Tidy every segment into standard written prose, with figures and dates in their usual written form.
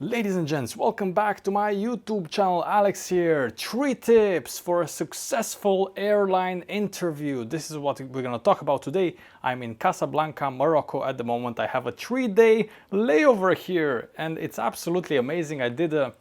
Ladies and gents, welcome back to my YouTube channel. Alex here. 3 tips for a successful airline interview. This is what we're gonna talk about today. I'm in Casablanca, Morocco at the moment. I have a 3-day layover here and it's absolutely amazing. I did a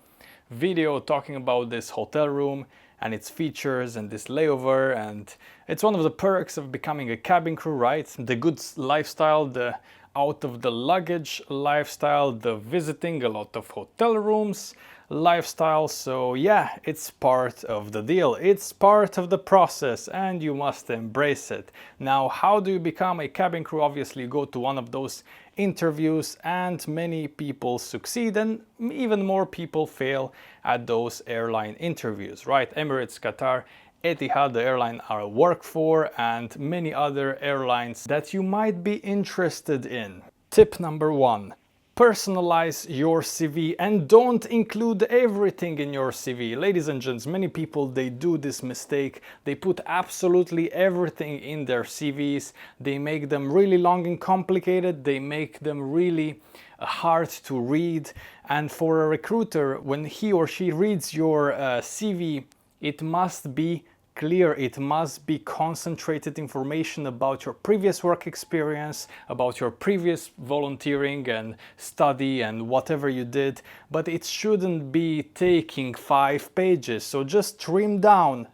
video talking about this hotel room and its features and this layover, and it's one of the perks of becoming a cabin crew, right? The good lifestyle, the out of the luggage lifestyle, the visiting a lot of hotel rooms lifestyle. So yeah, it's part of the deal, it's part of the process and you must embrace it. Now, how do you become a cabin crew? Obviously you go to one of those interviews and many people succeed and even more people fail at those airline interviews, right? Emirates, Qatar, Etihad, the airline I work for, and many other airlines that you might be interested in. Tip number 1. Personalize your CV and don't include everything in your CV. Ladies and gents, many people, they do this mistake. They put absolutely everything in their CVs. They make them really long and complicated. They make them really hard to read. And for a recruiter, when he or she reads your CV, it must be clear, it must be concentrated information about your previous work experience, about your previous volunteering and study and whatever you did, but it shouldn't be taking 5 pages. So just trim down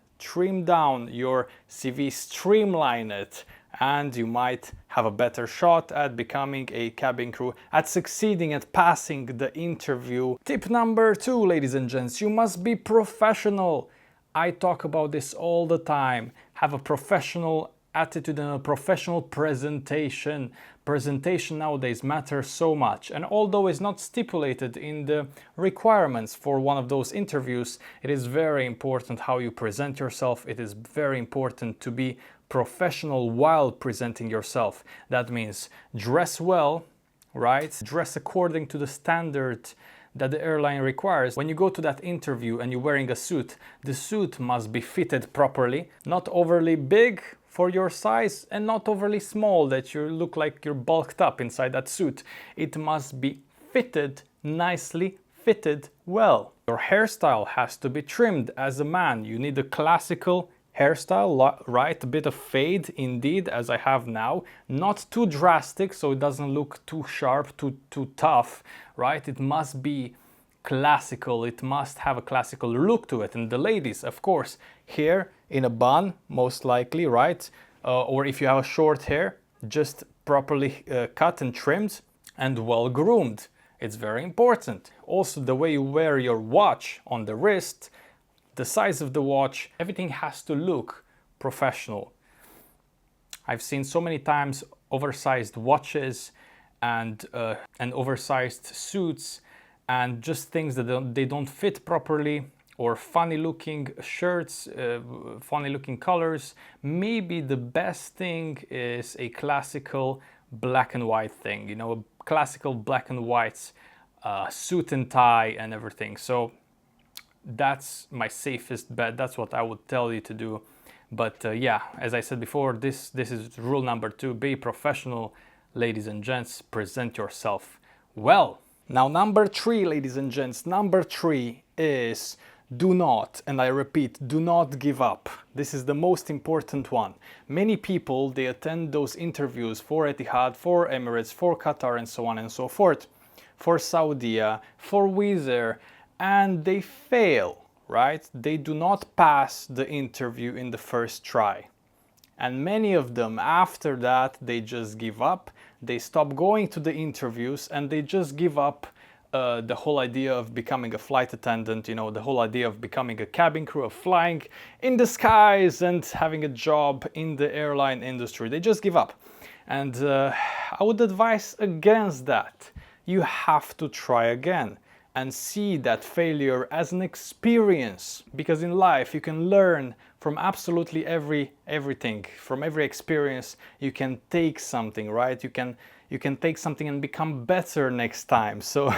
your CV, streamline it, and you might have a better shot at becoming a cabin crew, at succeeding at passing the interview. Tip number 2, ladies and gents, you must be professional. I talk about this all the time. Have a professional attitude and a professional presentation. Presentation nowadays matters so much, and although it's not stipulated in the requirements for one of those interviews, it is very important how you present yourself. It is very important to be professional while presenting yourself. That means dress well, right? Dress according to the standard that the airline requires. When you go to that interview and you're wearing a suit, the suit must be fitted properly, not overly big for your size and not overly small that you look like you're bulked up inside that suit. It must be fitted nicely, fitted well. Your hairstyle has to be trimmed. As a man, you need a classical hairstyle, right? A bit of fade indeed, as I have now, not too drastic so it doesn't look too sharp, too tough, right? It must be classical, it must have a classical look to it. And the ladies, of course, hair in a bun most likely, right? Or if you have a short hair, just properly cut and trimmed and well groomed. It's very important. Also, the way you wear your watch on the wrist, the size of the watch, everything has to look professional. I've seen so many times oversized watches and oversized suits and just things that they don't fit properly, or funny looking shirts, funny looking colors. Maybe the best thing is a classical black and white thing, you know, a classical black and white suit and tie and everything. So that's my safest bet. That's what I would tell you to do. But yeah, as I said before, this is rule number 2. Be professional, ladies and gents. Present yourself well. Now, number 3, ladies and gents, number 3 is do not, and I repeat, do not give up. This is the most important one. Many people, they attend those interviews for Etihad, for Emirates, for Qatar, and so on and so forth, for Saudia, for Wizz Air, and they fail, right? They do not pass the interview in the first try. And many of them, after that, they just give up. They stop going to the interviews and they just give up the whole idea of becoming a flight attendant, you know, the whole idea of becoming a cabin crew, of flying in the skies and having a job in the airline industry. They just give up. And I would advise against that. You have to try again and see that failure as an experience, because in life you can learn from absolutely everything. From every experience you can take something, right? You can take something and become better next time. So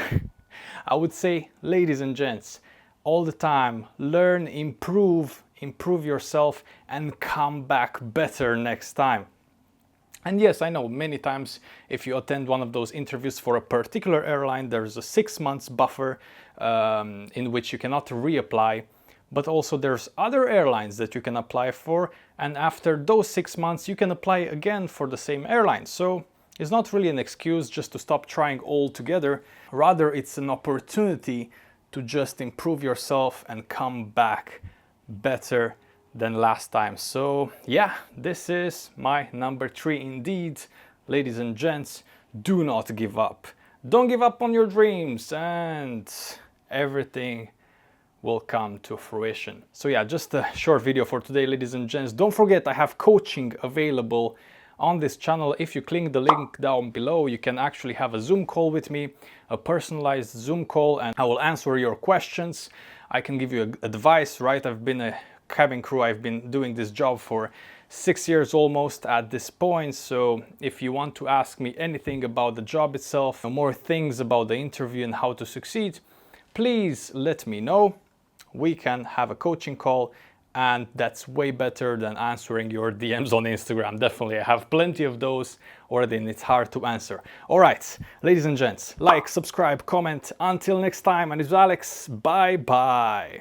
I would say, ladies and gents, all the time learn, improve yourself and come back better next time. And yes, I know many times if you attend one of those interviews for a particular airline, there's a 6 months buffer in which you cannot reapply. But also there's other airlines that you can apply for, and after those 6 months you can apply again for the same airline. So it's not really an excuse just to stop trying altogether. Rather, it's an opportunity to just improve yourself and come back better than last time. So yeah, this is my number 3 indeed. Ladies and gents, do not give up. Don't give up on your dreams, and everything will come to fruition. So yeah, just a short video for today, ladies and gents. Don't forget, I have coaching available on this channel. If you click the link down below, you can actually have a Zoom call with me, a personalized Zoom call, and I will answer your questions. I can give you advice, right? I've been a cabin crew. I've been doing this job for 6 years almost at this point. So if you want to ask me anything about the job itself, more things about the interview and how to succeed, please let me know. We can have a coaching call, and that's way better than answering your DMs on Instagram. Definitely, I have plenty of those already, and it's hard to answer. All right, ladies and gents, like, subscribe, comment. Until next time, and it's Alex. Bye bye.